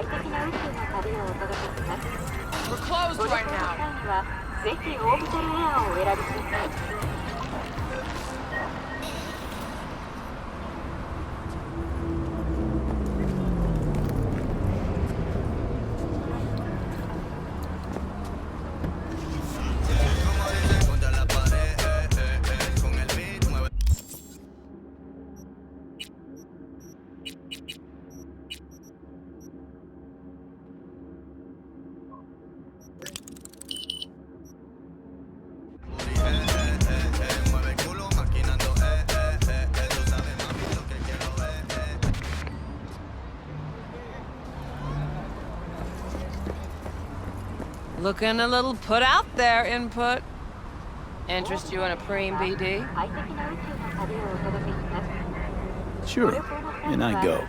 We're closed right now. Looking a little put out there, input. Interest you in a preem BD? Sure, and I go.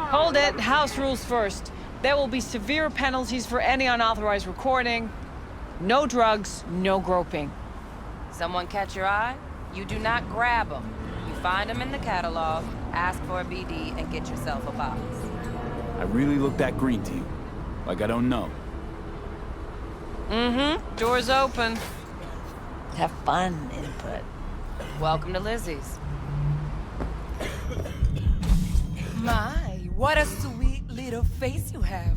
Hold it, house rules first. There will be severe penalties for any unauthorized recording. No drugs, no groping. Someone catch your eye? You do not grab them. You find them in the catalog, ask for a BD, and get yourself a box. I really look that green to you. Like I don't know. Mm-hmm. Door's open. Have fun, input. Welcome to Lizzie's. My, what a sweet little face you have.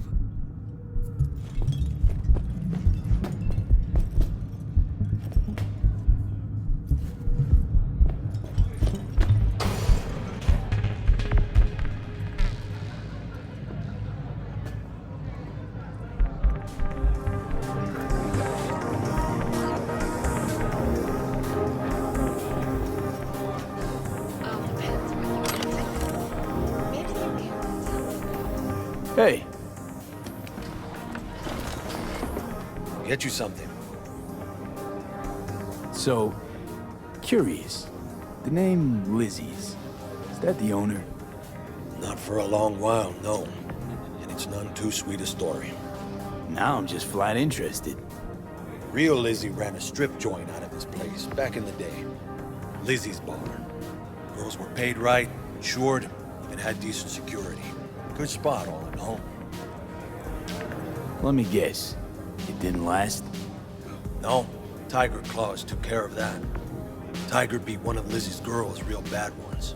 Hey. Get you something. So, curious. The name Lizzie's. Is that the owner? Not for a long while, no. And it's none too sweet a story. Now I'm just flat interested. Real Lizzie ran a strip joint out of this place back in the day. Lizzie's Bar. Girls were paid right, insured, and had decent security. Good spot, all in all. Let me guess. It didn't last? No, Tiger Claws took care of that. Tiger beat one of Lizzie's girls real bad ones.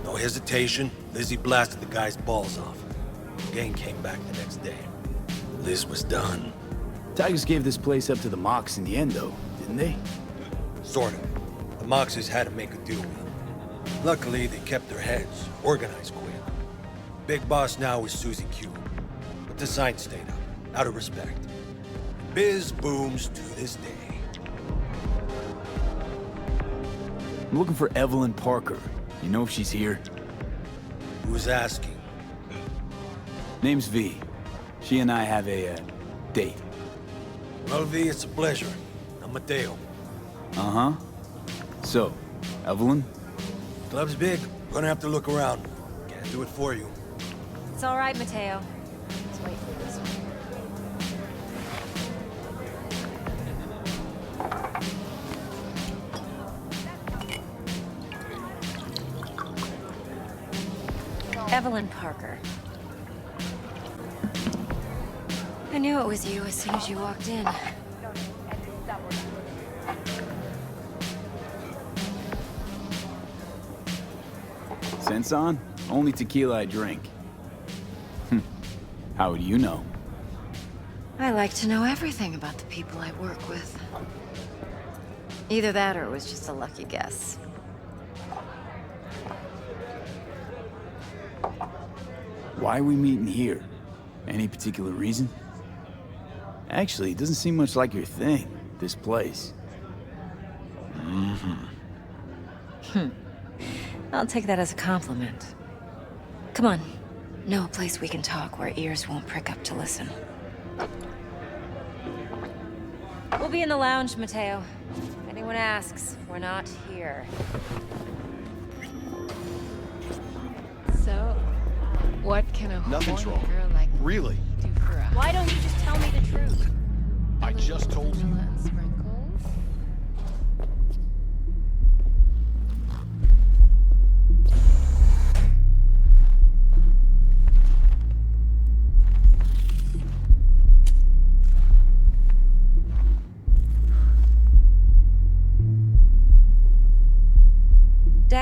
No hesitation, Lizzie blasted the guy's balls off. The gang came back the next day. Liz was done. Tigers gave this place up to the Mox in the end, though, didn't they? Sort of. The Moxes had to make a deal with them. Luckily, they kept their heads, organized quick. Big boss now is Susie Q. But the sign stayed up, out of respect. Biz booms to this day. I'm looking for Evelyn Parker. You know if she's here? Who's asking? Name's V. She and I have a, date. Well, V, it's a pleasure. I'm Mateo. Uh-huh. So, Evelyn? Club's big. Gonna have to look around. Can't do it for you. It's all right, Mateo. Let's wait for this one. Evelyn Parker. I knew it was you as soon as you walked in. Sense on? Only tequila I drink. How would you know? I like to know everything about the people I work with. Either that or it was just a lucky guess. Why are we meeting here? Any particular reason? Actually, it doesn't seem much like your thing, this place. I'll take that as a compliment. Come on. Know a place we can talk where ears won't prick up to listen. We'll be in the lounge, Mateo. If anyone asks, we're not here. So, what can a Nothing's horny wrong. girl like Really? do for us? Why don't you just tell me the truth? I just told you. Vanilla and sprinkles?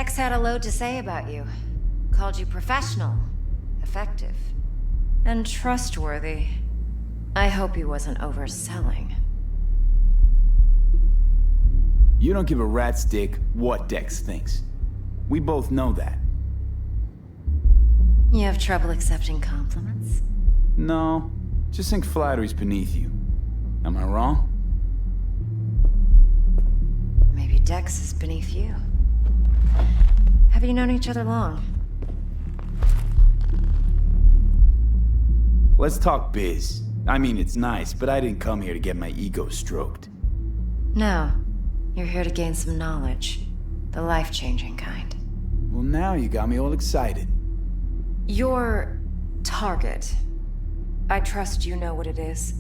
Dex had a load to say about you. Called you professional, effective, and trustworthy. I hope he wasn't overselling. You don't give a rat's dick what Dex thinks. We both know that. You have trouble accepting compliments? No, just think flattery's beneath you. Am I wrong? Maybe Dex is beneath you. Have you known each other long? Let's talk biz. I mean, it's nice, but I didn't come here to get my ego stroked. No. You're here to gain some knowledge. The life-changing kind. Well, now you got me all excited. Your target. I trust you know what it is.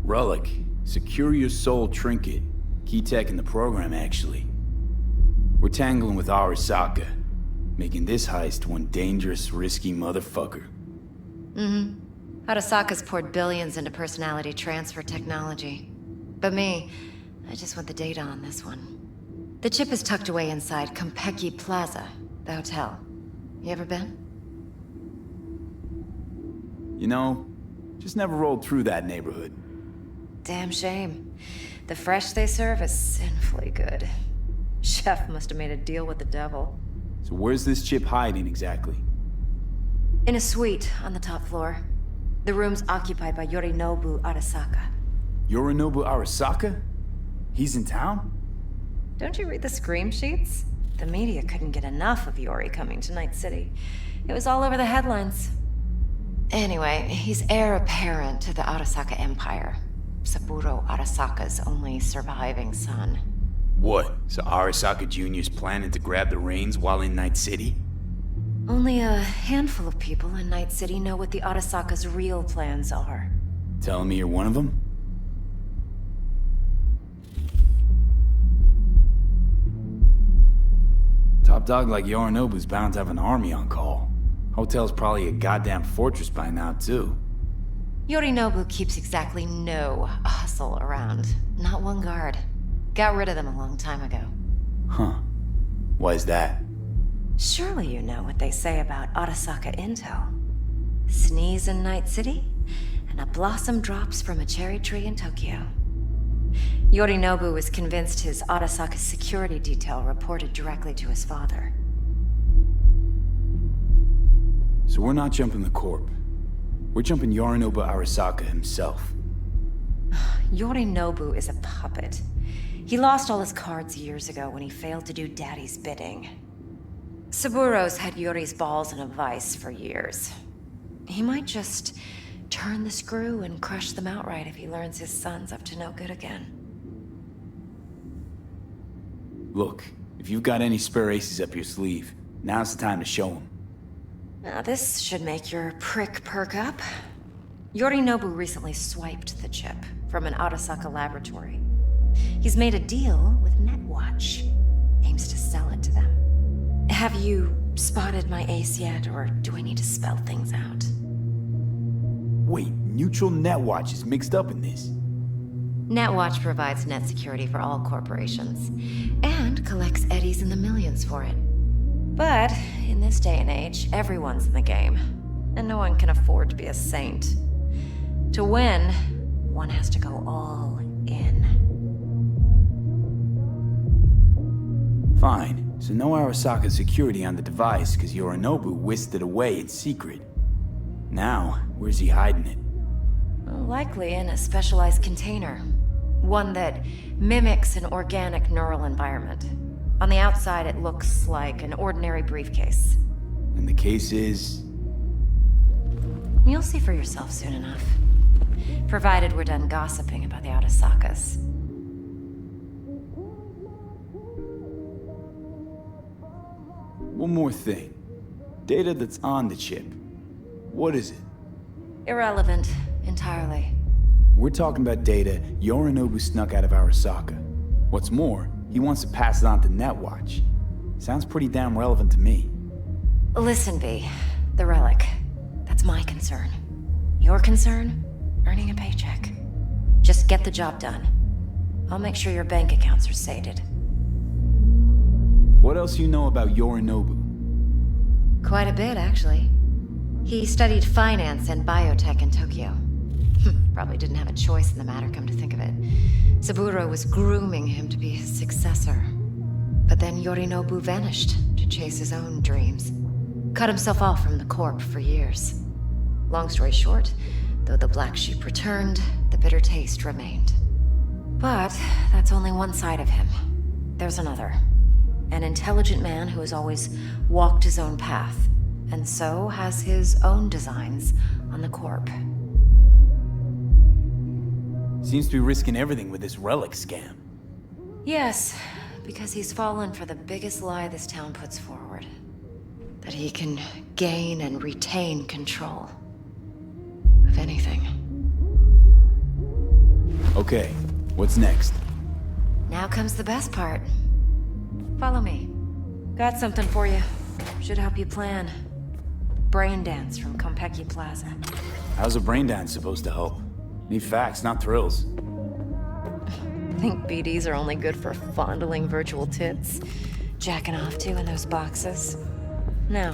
Relic. Secure your soul trinket. Key tech in the program, actually. We're tangling with Arasaka, making this heist one dangerous, risky motherfucker. Arasaka's poured billions into personality transfer technology. But me, I just want the data on this one. The chip is tucked away inside Konpeki Plaza, the hotel. You ever been? You know, just never rolled through that neighborhood. Damn shame. The fresh they serve is sinfully good. Chef must have made a deal with the devil. So where's this chip hiding exactly? In a suite on the top floor. The room's occupied by Yorinobu Arasaka. Yorinobu Arasaka? He's in town? Don't you read the scream sheets? The media couldn't get enough of Yori coming to Night City. It was all over the headlines. Anyway, he's heir apparent to the Arasaka Empire. Saburo Arasaka's only surviving son. What? So Arasaka Jr.'s planning to grab the reins while in Night City? Only a handful of people in Night City know what the Arasaka's real plans are. Telling me you're one of them? Top dog like Yorinobu's bound to have an army on call. Hotel's probably a goddamn fortress by now, too. Yorinobu keeps exactly no hustle around. Not one guard. Got rid of them a long time ago. Huh. Why is that? Surely you know what they say about Arasaka intel. Sneeze in Night City, and a blossom drops from a cherry tree in Tokyo. Yorinobu was convinced his Arasaka security detail reported directly to his father. So we're not jumping the Corp. We're jumping Yorinobu Arasaka himself. Yorinobu is a puppet. He lost all his cards years ago when he failed to do Daddy's bidding. Saburo's had Yori's balls in a vice for years. He might just turn the screw and crush them outright if he learns his son's up to no good again. Look, if you've got any spare aces up your sleeve, now's the time to show them. Now this should make your prick perk up. Yorinobu recently swiped the chip from an Arasaka laboratory. He's made a deal with Netwatch. Aims to sell it to them. Have you spotted my ace yet, or do I need to spell things out? Wait, neutral Netwatch is mixed up in this. Netwatch provides net security for all corporations, and collects eddies in the millions for it. But in this day and age, everyone's in the game, and no one can afford to be a saint. To win, one has to go all in. Fine. So no Arasaka security on the device because Yorinobu whisked it away in secret. Now, where's he hiding it? Likely in a specialized container. One that mimics an organic neural environment. On the outside, it looks like an ordinary briefcase. And the case is... You'll see for yourself soon enough. Provided we're done gossiping about the Arasakas. One more thing. Data that's on the chip. What is it? Irrelevant, entirely. We're talking about data Yorinobu snuck out of Arasaka. What's more, he wants to pass it on to Netwatch. Sounds pretty damn relevant to me. Listen, V. The relic. That's my concern. Your concern? Earning a paycheck. Just get the job done. I'll make sure your bank accounts are sated. What else you know about Yorinobu? Quite a bit, actually. He studied finance and biotech in Tokyo. Probably didn't have a choice in the matter, come to think of it. Saburo was grooming him to be his successor. But then Yorinobu vanished to chase his own dreams. Cut himself off from the Corp for years. Long story short, though the black sheep returned, the bitter taste remained. But that's only one side of him. There's another. An intelligent man who has always walked his own path, and so has his own designs on the Corp. Seems to be risking everything with this relic scam. Yes, because he's fallen for the biggest lie this town puts forward. That he can gain and retain control of anything. Okay, what's next? Now comes the best part. Follow me. Got something for you. Should help you plan. Brain dance from Konpeki Plaza. How's a brain dance supposed to help? Need facts, not thrills. Think BDs are only good for fondling virtual tits? Jacking off to in those boxes? No.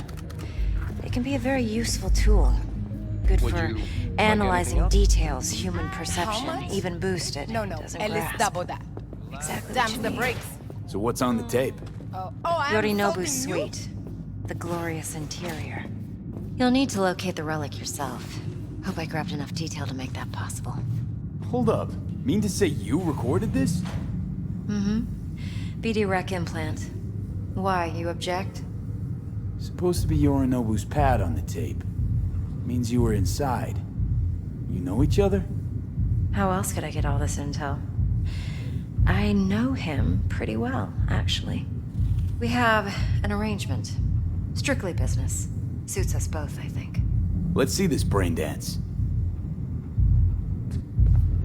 They can be a very useful tool. Good Would for you like analyzing anything else? details human perception, much? even boosted. No, doesn't at least grasp. double that. Exactly what Times you the need. brakes. So what's on the tape? I'm Yorinobu's insulting you? suite. The glorious interior. You'll need to locate the relic yourself. Hope I grabbed enough detail to make that possible. Hold up. Mean to say you recorded this? BD Rec implant. Why, you object? Supposed to be Yorinobu's pad on the tape. Means you were inside. You know each other? How else could I get all this intel? I know him pretty well, actually. We have an arrangement. Strictly business. Suits us both, I think. Let's see this brain dance.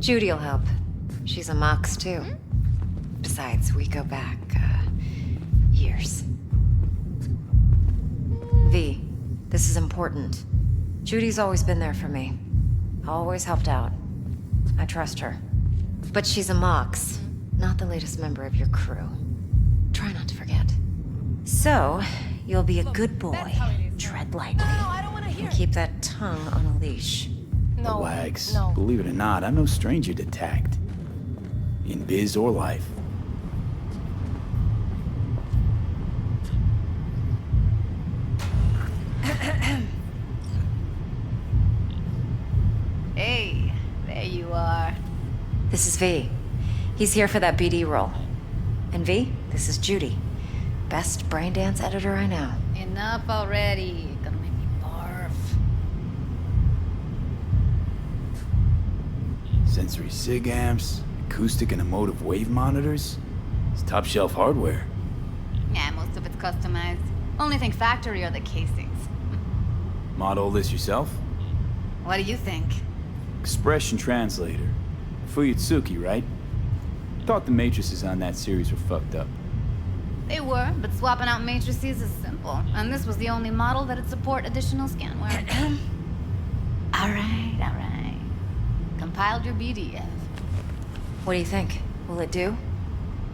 Judy'll help. She's a Mox, too. Besides, we go back, years. V, this is important. Judy's always been there for me. Always helped out. I trust her. But she's a Mox, not the latest member of your crew. Try not to forget. So, you'll be a good boy. Tread lightly. I don't want to hear And keep that tongue on a leash. No. Relax. No. Believe it or not, I'm no stranger to tact. In biz or life. Hey, there you are. This is V. He's here for that BD role. And V, this is Judy. Best brain dance editor I know. Enough already. Gonna make me barf. Sensory SIG amps, acoustic and emotive wave monitors. It's top shelf hardware. Yeah, most of it's customized. Only thing factory are the casings. Model this yourself? What do you think? Expression translator. Fuyutsuki, right? Thought the matrices on that series were fucked up. They were, but swapping out matrices is simple. And this was the only model that'd support additional scanware. Alright. Compiled your BDF. What do you think? Will it do?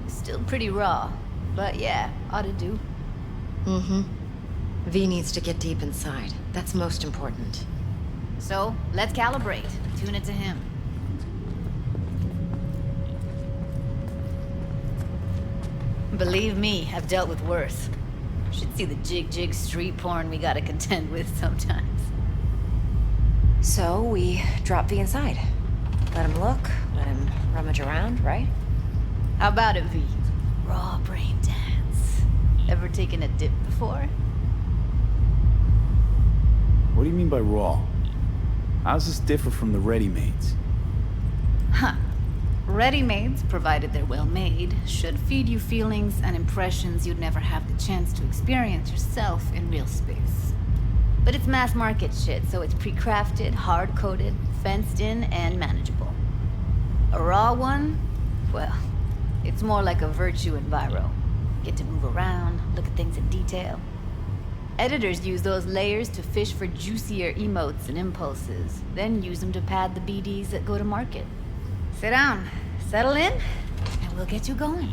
Still pretty raw. But yeah, ought to do. V needs to get deep inside. That's most important. So, let's calibrate. Tune it to him. Believe me, I've dealt with worse. Should see the jig street porn we gotta contend with sometimes. So, we drop V inside. Let him look, let him rummage around, right? How about it, V? Raw brain dance. Ever taken a dip before? What do you mean by raw? How's this differ from the ready-mades? Huh. Ready-mades, provided they're well made, should feed you feelings and impressions you'd never have the chance to experience yourself in real space. But it's mass market shit, so it's pre-crafted, hard-coded, fenced in, and manageable. A raw one? Well, it's more like a virtue enviro. Get to move around, look at things in detail. Editors use those layers to fish for juicier emotes and impulses, then use them to pad the BDs that go to market. Sit down, settle in, and we'll get you going.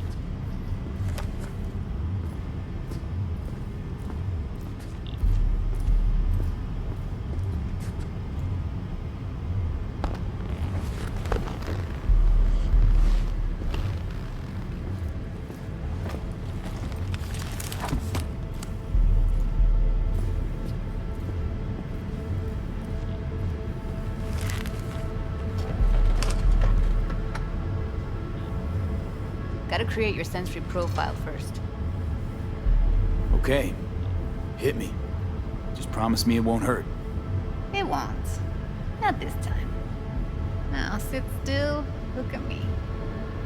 Gotta create your sensory profile first. Okay. Hit me. Just promise me it won't hurt. It won't. Not this time. Now sit still, look at me.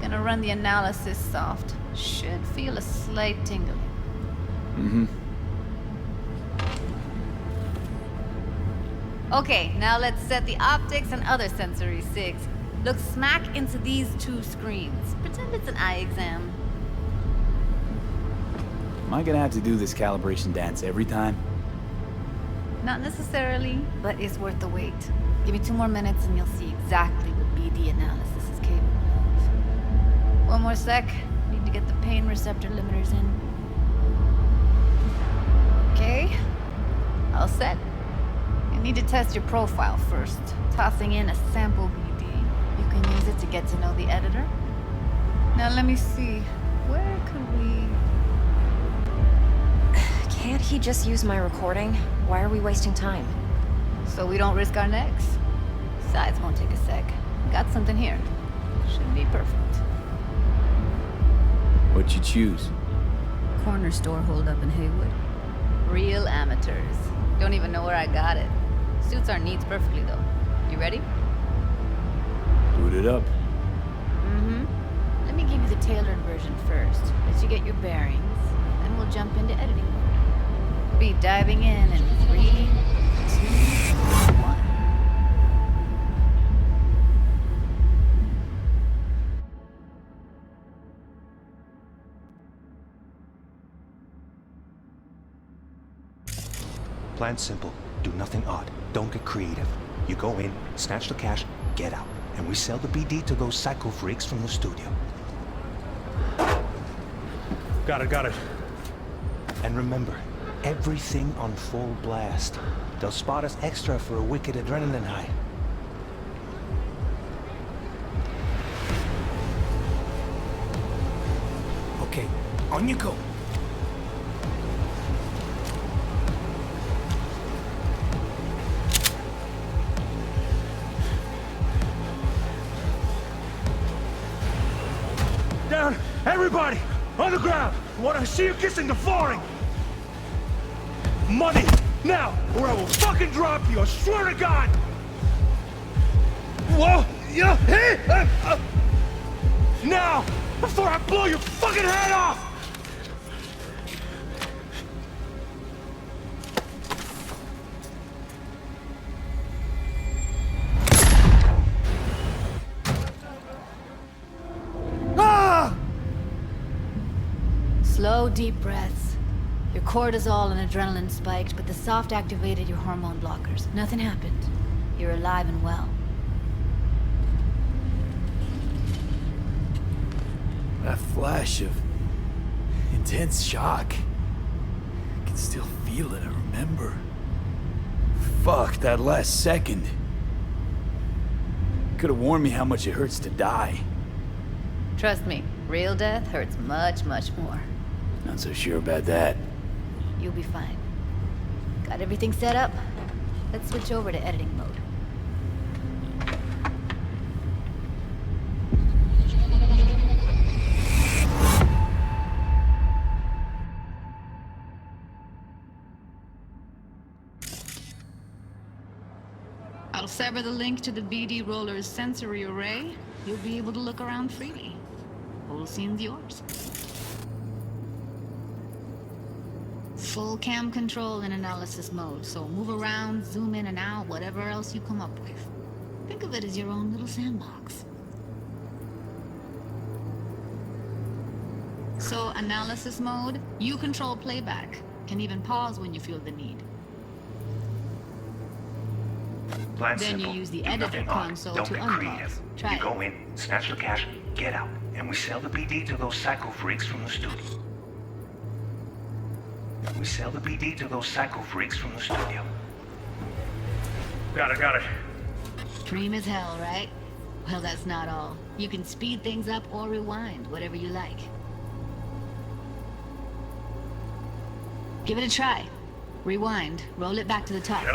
Gonna run the analysis soft. Should feel a slight tingling. Mm-hmm. Okay, now let's set the optics and other sensory sigs. Look smack into these two screens. Pretend it's an eye exam. Am I gonna have to do this calibration dance every time? Not necessarily, but it's worth the wait. Give me 2 more minutes and you'll see exactly what BD analysis is capable of. 1 more sec. Need to get the pain receptor limiters in. Okay. All set. You need to test your profile first. Tossing in a sample BD. You can use it to get to know the editor. Now let me see. Where could we... Can't he just use my recording? Why are we wasting time? So we don't risk our necks. Besides, won't take a sec. Got something here. Should be perfect. What'd you choose? Corner store holdup in Haywood. Real amateurs. Don't even know where I got it. Suits our needs perfectly, though. You ready? Boot it up. Mm-hmm. Let me give you the tailored version first. Let you get your bearings. Then we'll jump into editing mode. Be diving in 3, 2, 1. Plan simple. Do nothing odd. Don't get creative. You go in, snatch the cash, get out. And we sell the BD to those psycho freaks from the studio. Got it. And remember, everything on full blast. They'll spot us extra for a wicked adrenaline high. Okay, on you go. Down! Everybody! On the ground! I want to see you kissing the flooring! Money! Now! Or I will fucking drop you! I swear to God! Whoa! Yeah! Hey! Now! Before I blow your fucking head off! Slow, deep breaths. Your cortisol and adrenaline spiked, but the soft activated your hormone blockers. Nothing happened. You're alive and well. A flash of intense shock. I can still feel it, I remember. Fuck, that last second. Could have warned me how much it hurts to die. Trust me, real death hurts much, much more. Not so sure about that. You'll be fine. Got everything set up? Let's switch over to editing mode. I'll sever the link to the BD Roller's sensory array. You'll be able to look around freely. Whole scene's yours. Full cam control in analysis mode, so move around, zoom in and out, whatever else you come up with. Think of it as your own little sandbox. So, analysis mode, you control playback. Can even pause when you feel the need. Plan Then simple. you use the Do editor nothing odd. console Don't to get unpause. creative. Try You it. go in, snatch the cash, get out. And we sell the BD to those psycho freaks from the studio. We sell the BD to those psycho freaks from the studio. Got it. Dream as hell, right? Well, that's not all. You can speed things up or rewind, whatever you like. Give it a try. Rewind. Roll it back to the top. All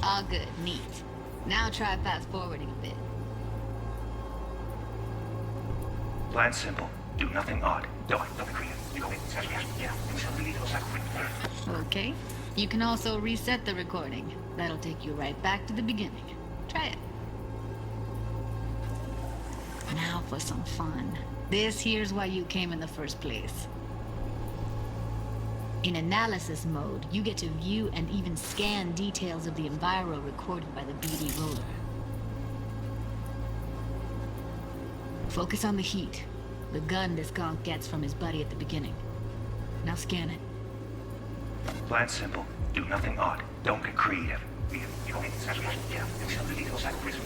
All good. Neat. Now try fast forwarding a bit. Plan simple. Do nothing odd. Don't be creative. You go in, snatch cash, get out, and we sell the BD to go cycle freaks. Okay. You can also reset the recording. That'll take you right back to the beginning. Try it. Now for some fun. This here's why you came in the first place. In analysis mode, you get to view and even scan details of the enviro recorded by the BD roller. Focus on the heat, the gun this gonk gets from his buddy at the beginning. Now scan it. Plan simple. Do nothing odd. Don't get creative. You go in, snatch cash, get out, and we sell the BD to go cycle freaks.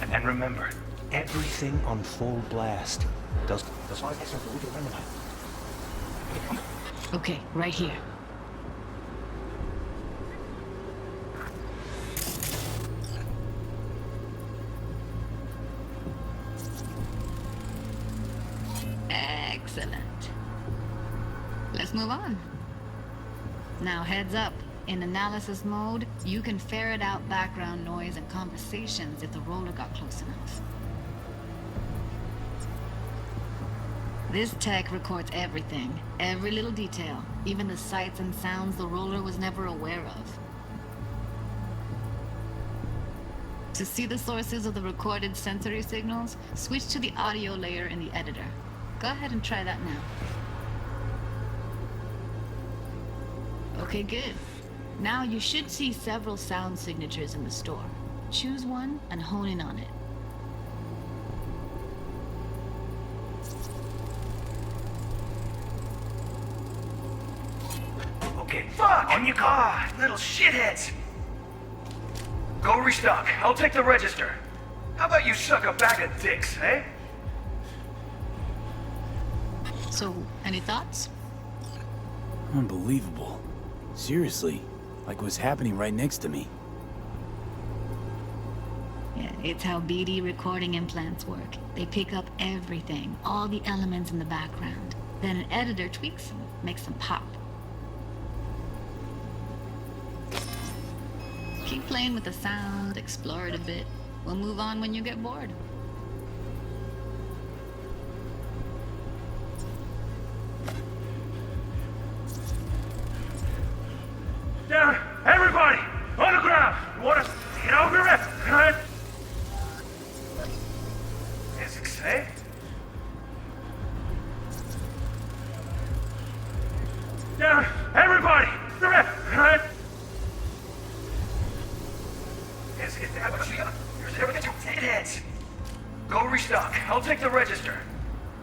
And remember, everything on full blast. Does not get something we can remember that. Okay, right here. Excellent. Let's move on. Now heads up. In analysis mode, you can ferret out background noise and conversations if the roller got close enough. This tech records everything, every little detail, even the sights and sounds the roller was never aware of. To see the sources of the recorded sensory signals, switch to the audio layer in the editor. Go ahead and try that now. Okay, good. Now you should see several sound signatures in the store. Choose one and hone in on it. Okay, fuck! On your car, little shitheads! Go restock. I'll take the register. How about you suck a bag of dicks, eh? So, any thoughts? Unbelievable. Seriously, like what's happening right next to me. Yeah, it's how BD recording implants work. They pick up everything, all the elements in the background. Then an editor tweaks them, makes them pop. Keep playing with the sound, explore it a bit. We'll move on when you get bored. Down! Everybody! On the ground! You wanna get over it? Right? Physics, eh? Down! Everybody! The ref! Right? Yes, get that. Here's everything. Heads. Go restock. I'll take the register.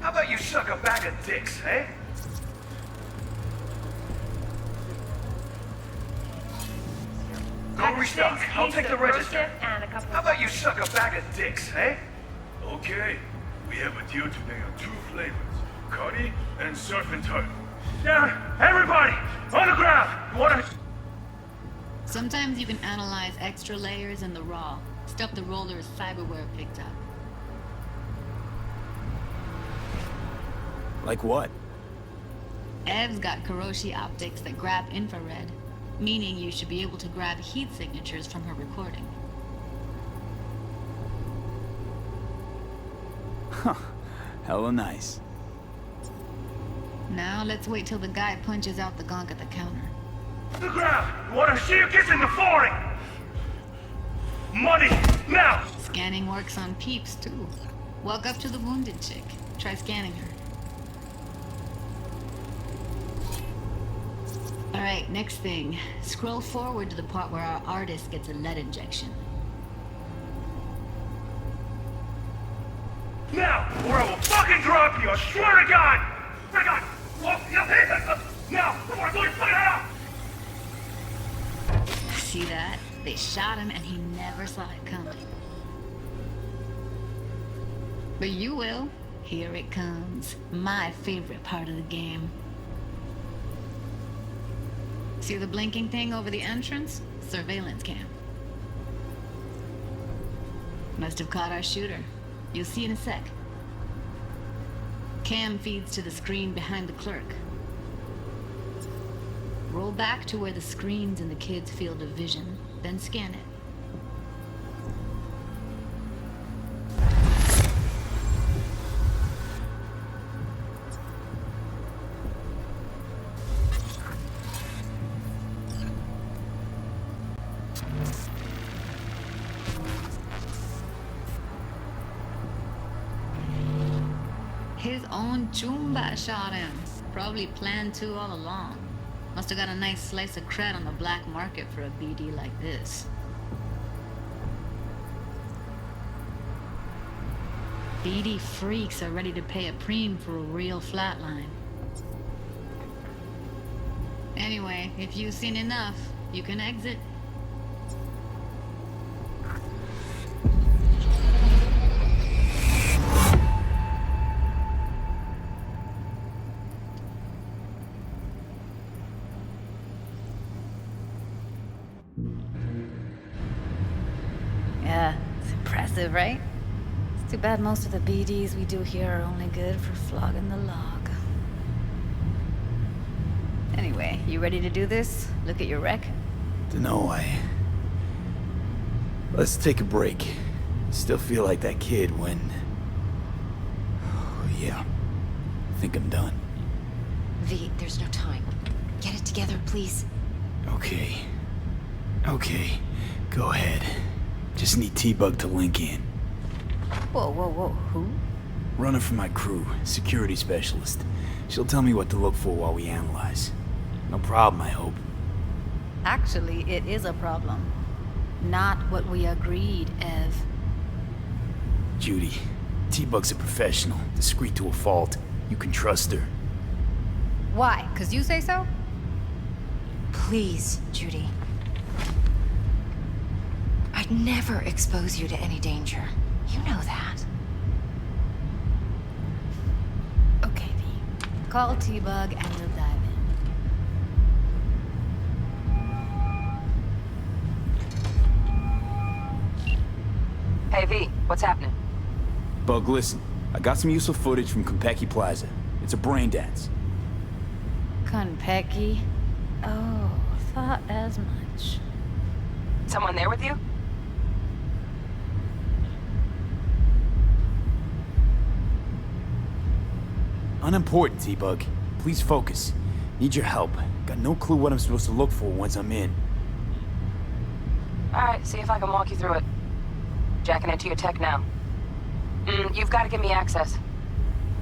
How about you suck a bag of dicks, eh? Go restock. I'll take the register. How about you suck a bag of dicks, eh? Okay, we have a deal today on 2 flavors, Cardi and Surf and Turtle. Down! Everybody! On the ground! You wanna... Sometimes you can analyze extra layers in the raw, stuff the roller's cyberware picked up. Like what? Ev's got Kiroshi optics that grab infrared, meaning you should be able to grab heat signatures from her recording. Huh. Hella nice. Now let's wait till the guy punches out the gonk at the counter. The ground! You wanna see you kissing the flooring! Money! Now! Scanning works on peeps, too. Walk up to the wounded chick. Try scanning her. Alright, next thing. Scroll forward to the part where our artist gets a lead injection. Now! Or I will fucking drop you! I swear to God! My God! Now! Before I blow your fucking head off! See that? They shot him and he never saw it coming. But you will. Here it comes. My favorite part of the game. See the blinking thing over the entrance? Surveillance cam. Must have caught our shooter. You'll see in a sec. Cam feeds to the screen behind the clerk. Roll back to where the screen's in the kid's field of vision, then scan it. His own Chumba shot him. Probably planned to all along. Must have got a nice slice of cred on the black market for a BD like this. BD freaks are ready to pay a preem for a real flatline. Anyway, if you've seen enough, you can exit. Yeah, it's impressive, right? It's too bad most of the BDs we do here are only good for flogging the log. Anyway, you ready to do this? Look at your wreck? Dunno, Let's take a break. Still feel like that kid when... Oh, yeah. I think I'm done. V, there's no time. Get it together, please. Okay. Okay. Go ahead. Just need T-Bug to link in. Whoa, whoa, whoa, who? Runner for my crew, security specialist. She'll tell me what to look for while we analyze. No problem, I hope. Actually, it is a problem. Not what we agreed, Ev. Judy, T-Bug's a professional, discreet to a fault. You can trust her. Why? 'Cause you say so? Please, Judy. I'd never expose you to any danger. You know that. Okay, V. Call T-Bug and we'll dive in. Hey, V, what's happening? Bug, listen. I got some useful footage from Konpeki Plaza. It's a brain dance. Konpeki? Oh, thought as much. Someone there with you? Unimportant, T-Bug. Please focus. Need your help. Got no clue what I'm supposed to look for once I'm in. Alright, see if I can walk you through it. Jacking into your tech now. You've got to give me access.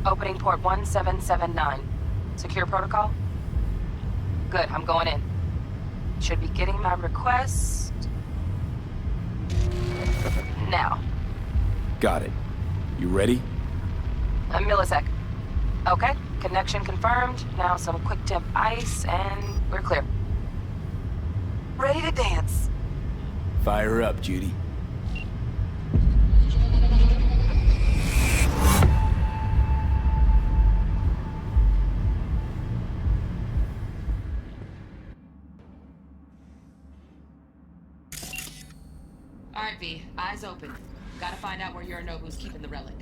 Opening port 1779. Secure protocol? Good, I'm going in. Should be getting my request... now. Got it. You ready? A millisec. Okay, connection confirmed. Now some quick temp ice, and we're clear. Ready to dance. Fire up, Judy. Alright, V. Eyes open. Gotta find out where Yorinobu's keeping the relic.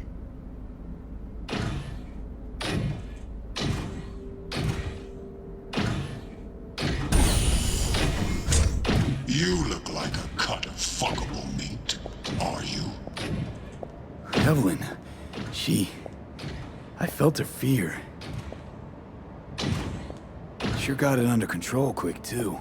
You look like a cut of fuckable meat, are you? Evelyn, I felt her fear. Sure got it under control quick, too.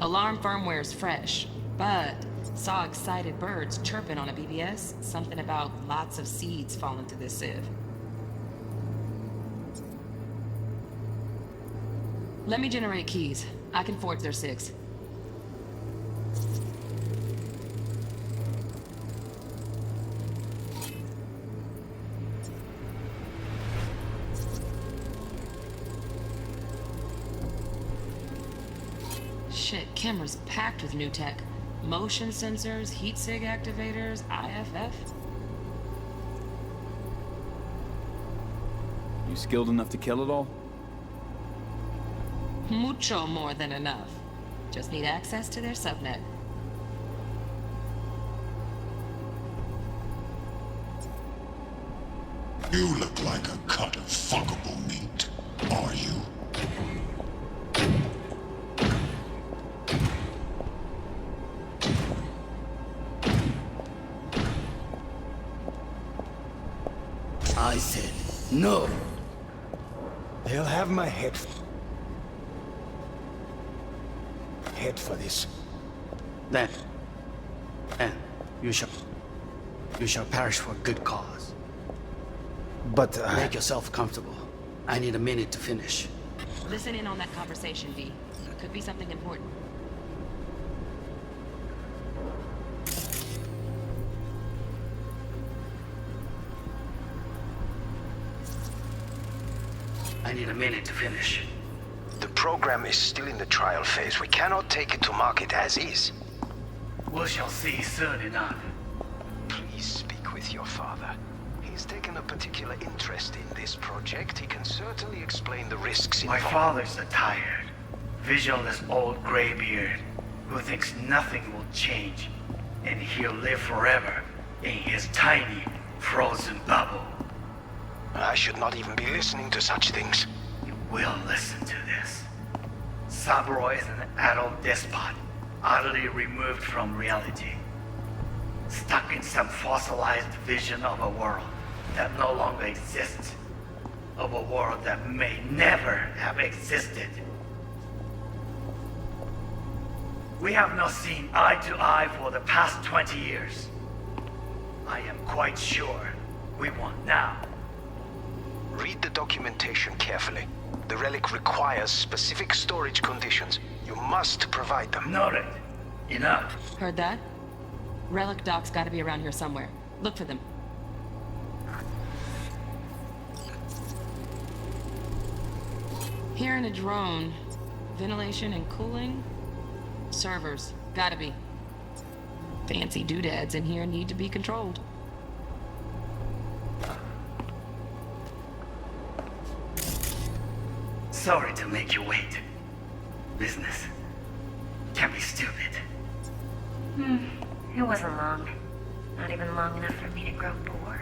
Alarm firmware's fresh, but saw excited birds chirping on a BBS. Something about lots of seeds falling through this sieve. Let me generate keys. I can forge their 6. Shit, camera's packed with new tech. Motion sensors, heat sig activators, IFF. You skilled enough to kill it all? Mucho more than enough. Just need access to their subnet. You look like a cut of fuckable meat, are you? I said no. They'll have my head for this. Then you shall perish for a good cause. But, Make yourself comfortable. I need a minute to finish. Listen in on that conversation, V. Could be something important. I need a minute to finish. The program is still in the trial phase. We cannot take it to market as is. We shall see soon enough. Please speak with your father. He's taken a particular interest in this project. He can certainly explain the risks My involved. father's a tired, visionless old graybeard who thinks nothing will change, and he'll live forever in his tiny, frozen bubble. I should not even be listening to such things. You will listen to this. Saburo is an adult despot, utterly removed from reality. Stuck in some fossilized vision of a world that no longer exists. Of a world that may never have existed. We have not seen eye to eye for the past 20 years. I am quite sure we won't now. Read the documentation carefully. The relic requires specific storage conditions. You must provide them. Noted. Enough. Heard that? Relic docs gotta be around here somewhere. Look for them. Here in a drone. Ventilation and cooling? Servers. Gotta be. Fancy doodads in here need to be controlled. Sorry to make you wait. Business can be stupid. It wasn't long. Not even long enough for me to grow bored.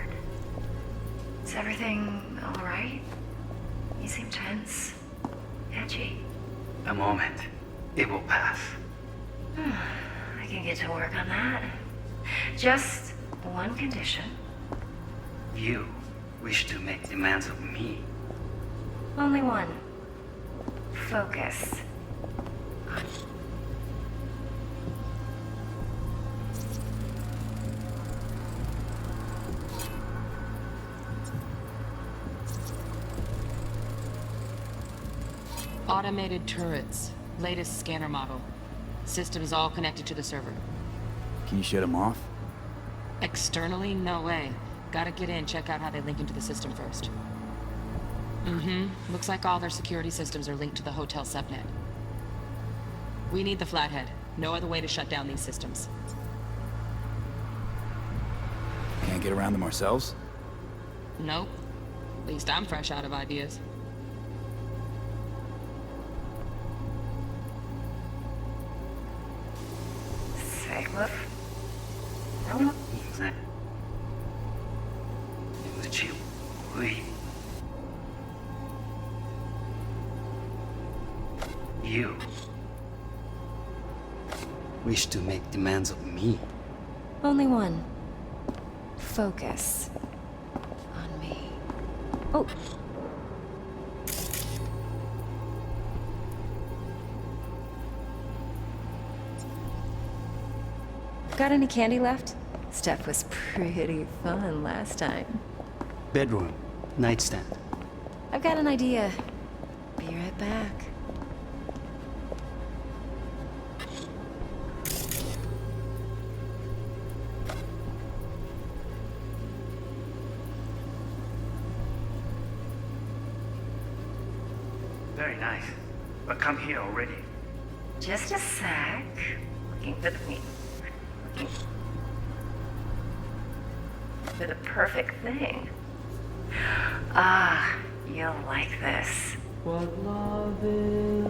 Is everything alright? You seem tense. Edgy. A moment. It will pass. I can get to work on that. Just one condition. You wish to make demands of me. Only one. Focus. Automated turrets. Latest scanner model. Systems all connected to the server. Can you shut them off? Externally, no way. Gotta get in, check out how they link into the system first. Looks like all their security systems are linked to the hotel subnet. We need the Flathead. No other way to shut down these systems. Can't get around them ourselves? Nope. At least I'm fresh out of ideas. You wish to make demands of me. Only one. Focus. On me. Oh. Got any candy left? Stuff was pretty fun last time. Bedroom. Nightstand. I've got an idea. Be right back. Very nice. But come here already. Just a sec. Looking for the perfect thing. Ah, you'll like this. What love is.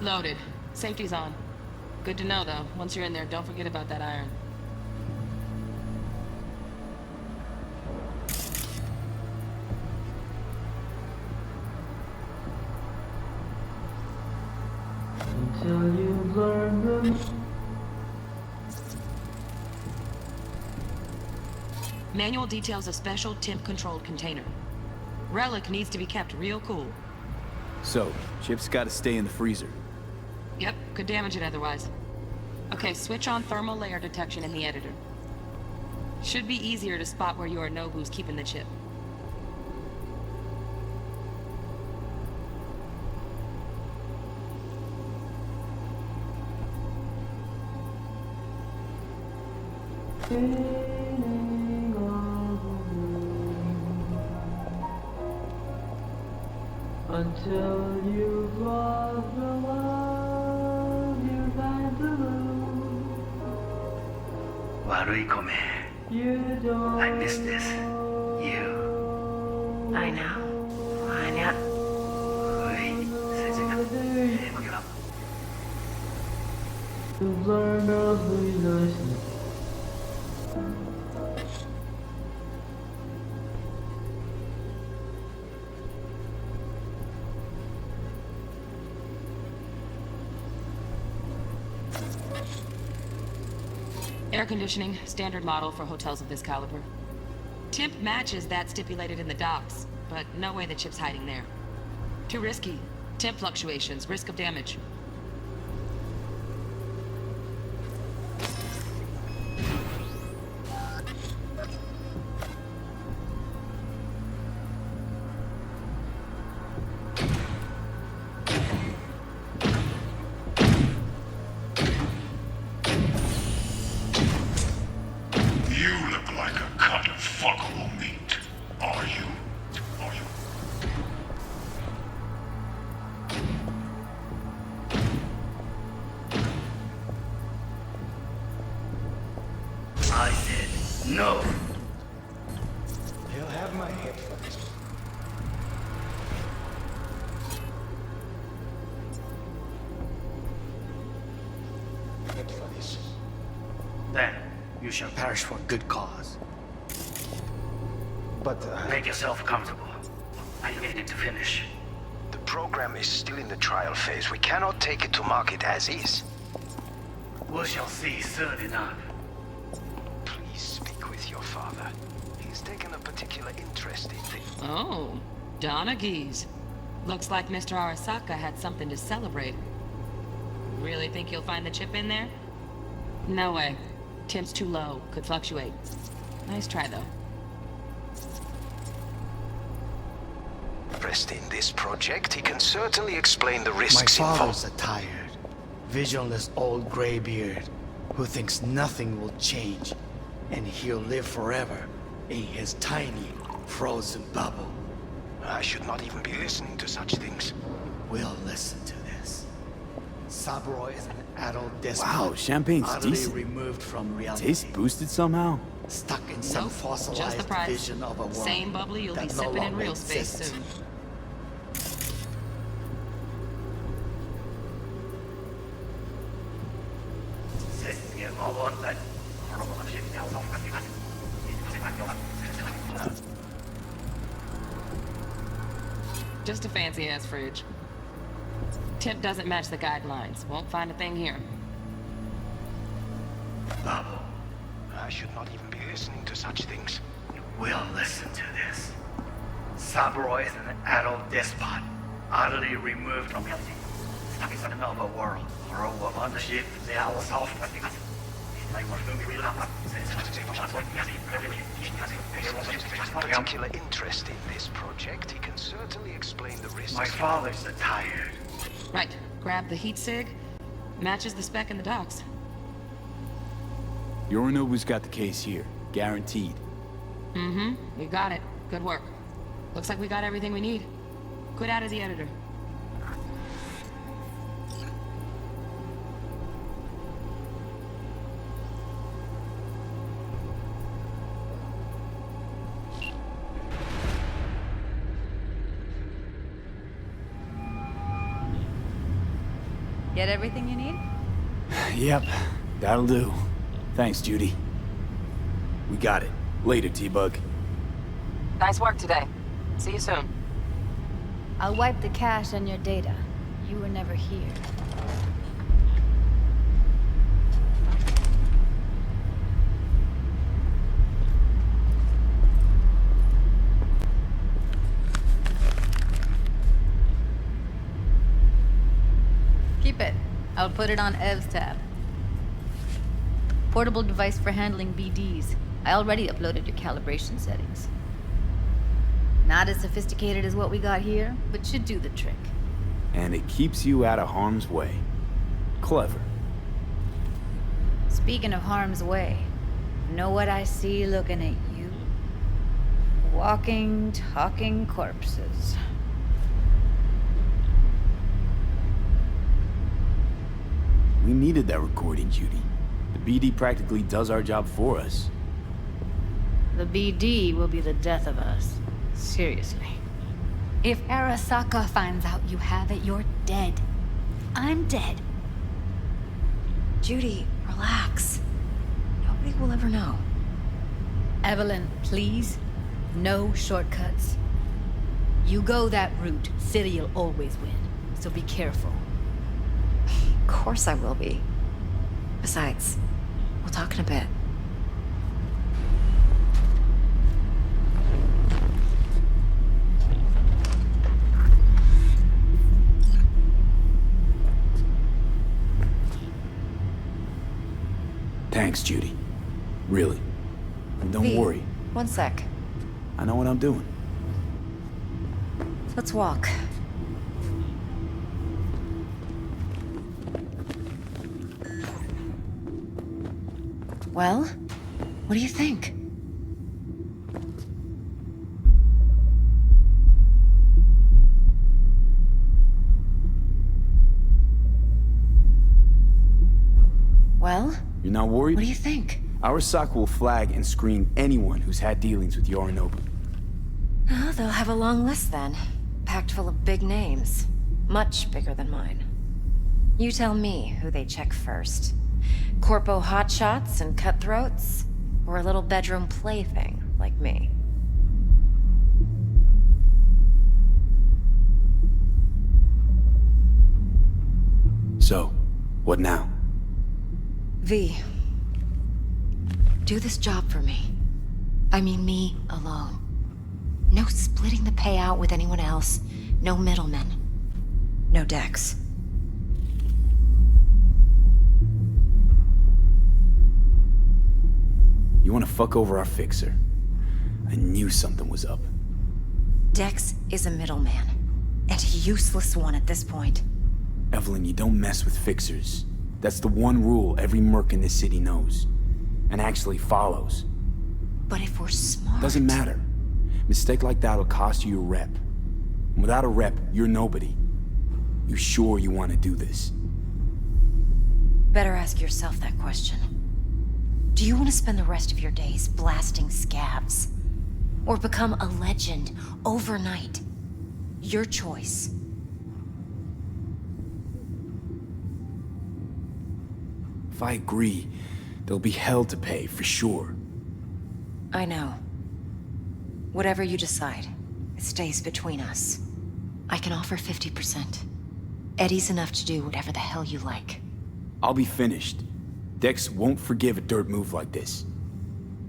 Loaded. Safety's on. Good to know, though. Once you're in there, don't forget about that iron. Until you've learned them. Manual details a special temp-controlled container. Relic needs to be kept real cool. So, Chip's gotta stay in the freezer. Yep, could damage it otherwise. Okay, switch on thermal layer detection in the editor. Should be easier to spot where Yorinobu's keeping the chip. Until you've lost the love you've had to lose. 悪い米 You don't I miss this. You. I know. Anya. はい先生が負けな You've learned all the lessons. Air conditioning, standard model for hotels of this caliber. Temp matches that stipulated in the docs, but no way the chip's hiding there. Too risky. Temp fluctuations, risk of damage. You look like a cut of fuckable meat. Are you? Are you? I said no. He'll have my head for this. Head for this. Then you shall perish for a good cause. But, Make yourself comfortable. I need to finish. The program is still in the trial phase. We cannot take it to market as is. We shall see soon enough. Please speak with your father. He's taken a particular interest in things. Oh, Donaghy's. Looks like Mr. Arasaka had something to celebrate. Really think you'll find the chip in there? No way. Temp's too low. Could fluctuate. Nice try, though. Interest in this project, he can certainly explain the My risks father's involved. a tired, visionless old graybeard who thinks nothing will change, and he'll live forever in his tiny, frozen bubble. I should not even be listening to such things. We'll listen to this. Saburo is an adult despot. Wow, champagne's utterly decent. removed from reality. Taste boosted somehow? Stuck in some Nope, fossilized just the price. vision of a world Same bubbly you'll be that no sipping in longer real space exists. soon. Just a fancy-ass fridge. Temp doesn't match the guidelines. Won't find a thing here. Bubble. I should not even be listening to such things. We'll listen to this. Saburo is an adult despot, utterly removed from reality. Stuck in another world. Or over on the ship, they are all soft. Particular interest in this project, he can certainly explain the risks. My father's a tired. Right. Grab the heat sig. Matches the spec in the docs. Yorinobu's got the case here. Guaranteed. Mm-hmm. We got it. Good work. Looks like we got everything we need. Quit out of the editor. Get everything you need? Yep, that'll do. Thanks, Judy. We got it. Later, T-Bug. Nice work today. See you soon. I'll wipe the cache on your data. You were never here. Keep it. I'll put it on Ev's tab. Portable device for handling BDs. I already uploaded your calibration settings. Not as sophisticated as what we got here, but should do the trick. And it keeps you out of harm's way. Clever. Speaking of harm's way, know what I see looking at you? Walking, talking corpses. We needed that recording, Judy. The BD practically does our job for us. The BD will be the death of us. Seriously. If Arasaka finds out you have it, you're dead. I'm dead. Judy, relax. Nobody will ever know. Evelyn, please. No shortcuts. You go that route, City'll always win. So be careful. Of course I will be. Besides, we'll talk in a bit. Thanks, Judy. Really. And don't V, worry. One sec. I know what I'm doing. Let's walk. Well, what do you think? Well? You're not worried? What do you think? Arasaka will flag and screen anyone who's had dealings with Yorinobu. Oh, they'll have a long list then. Packed full of big names. Much bigger than mine. You tell me who they check first. Corpo hotshots and cutthroats? Or a little bedroom plaything like me? So, what now? V. Do this job for me. I mean me alone. No splitting the payout with anyone else. No middlemen. No Dex. You want to fuck over our fixer? I knew something was up. Dex is a middleman. And a useless one at this point. Evelyn, you don't mess with fixers. That's the one rule every merc in this city knows. And actually follows. But if we're smart... Doesn't matter. Mistake like that'll cost you your rep. And without a rep, you're nobody. You sure you want to do this? Better ask yourself that question. Do you want to spend the rest of your days blasting scabs? Or become a legend overnight? Your choice. If I agree, there'll be hell to pay, for sure. I know. Whatever you decide, it stays between us. I can offer 50%. Eddie's enough to do whatever the hell you like. I'll be finished. Dex won't forgive a dirt move like this.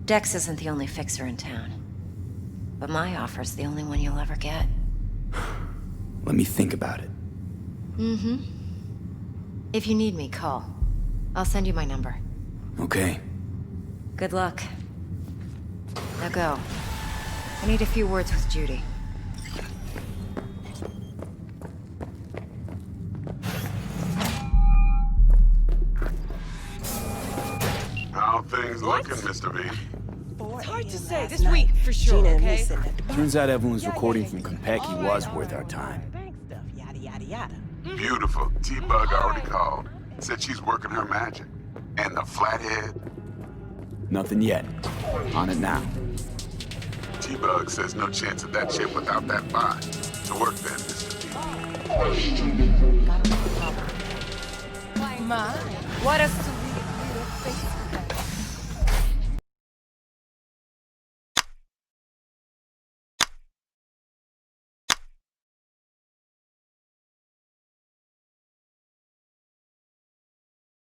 Dex isn't the only fixer in town. But my offer's the only one you'll ever get. Let me think about it. Mm-hmm. If you need me, call. I'll send you my number. Okay. Good luck. Now go. I need a few words with Judy. How things looking, Mr. V? It's hard to say. This week, for sure, okay? Turns out Evelyn's recording from Konpeki was worth our time. Beautiful. T-Bug already called. Said she's working her magic. And the flathead? Nothing yet. On it now. T-Bug says no chance of that ship without that bot. To work then, Mr. V. My, what a sweet little face